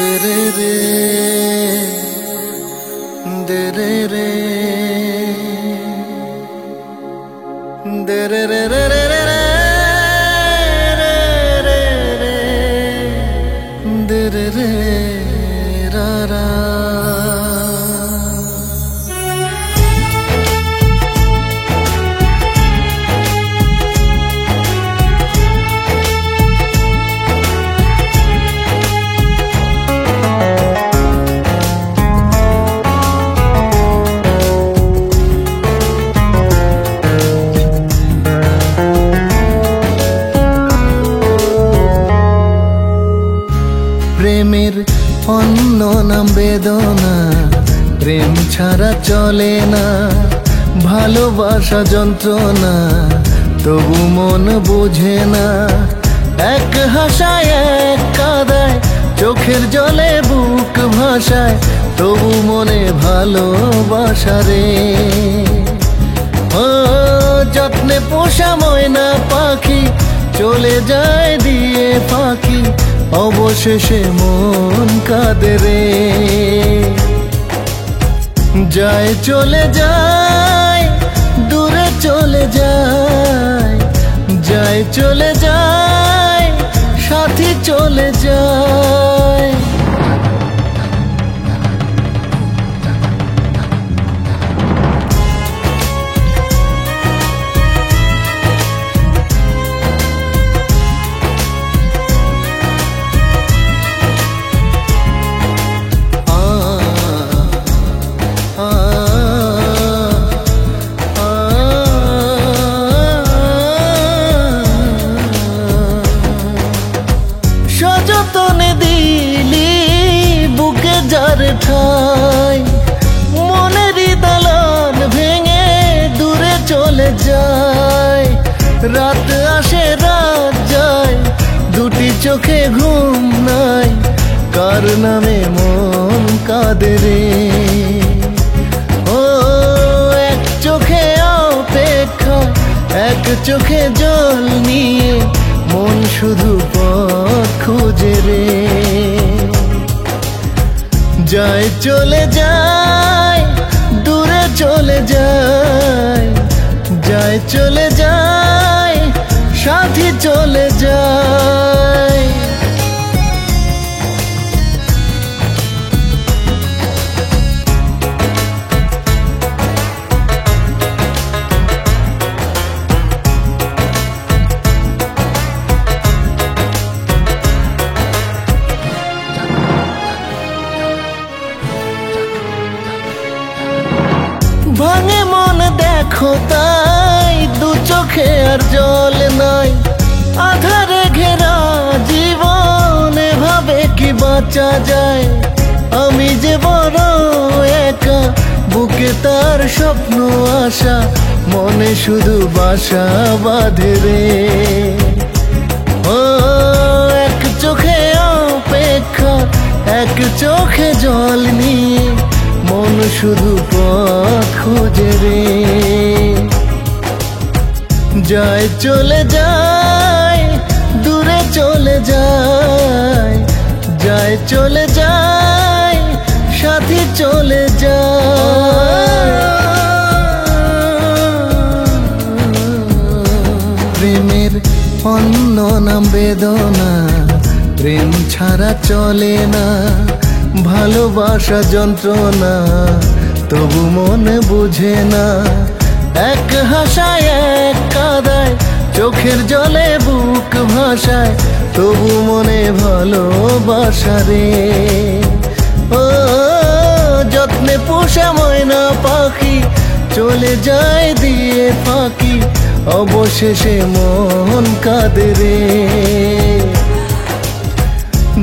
Dere re, dere re, dere re re re re re, dere re ra ra. প্রেমের অন্য নাম বেদনা, প্রেম ছাড়া চলে না। ভালোবাসা যন্ত্রণা, তবু মন বোঝে না। এক হাসায় এক কাঁদায়, চোখের জলে বুক ভাসায়, তবু মনে ভালোবাসা রে। ও যত্নে পোষা ময়না পাখি, চলে যায় দিয়ে ফাঁকি, অবশেষে মন কাঁদে রে। যায় চলে যায়, দূরে চলে যায়, যায় চলে যায়, সাথী চলে যায়। সযতনে দিলি বুকে যার ঠাই, মনেরই দালান ভেঙে দূরে চলে যায়। রাত আসে রাত যায়, দুটি চোখে ঘুম নাই, কার নামে মন কাঁদে রে। ও এক চোখে অপেক্ষা, এক চোখে জল নিয়ে, মন শুধু পথ খুঁজে রে। যায় চলে যায়, দূরে চলে যায়, যায় চলে যায়, সাথী চলে যায়। ভাঙে মন দেখো তাই, দু চোখে আর জল নাই। আধারে ঘেরা জীবন, এভাবে কি বাঁচা যায়। আমি যে বড় একা, বুকে তার স্বপ্ন আশা, মনে শুধু বাসা বাঁধে রে। ও এক চোখে অপেক্ষা, এক চোখে জল নিয়ে, মন শুধু পথ খুঁজে রে। যায় চলে যায়, দূরে চলে যায়, যায় চলে যায়, সাথী চলে যায়। প্রেমের অন্য নাম বেদনা, প্রেম ছাড়া চলে না। ভালোবাসা যন্ত্রণা, তবু মন বুঝে না। এক হাসায় এক কাঁদায়, চোখের জলে বুক ভাসায়, তবু মনে ভালোবাসা রে। ও যত্নে পোষা ময়না পাখি, চলে যায় দিয়ে ফাঁকি, অবশেষে মন কাঁদে রে।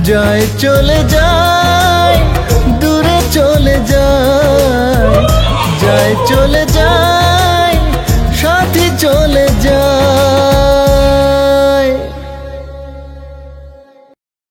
যায় চলে যায়, দূরে চলে যায়, যায় চলে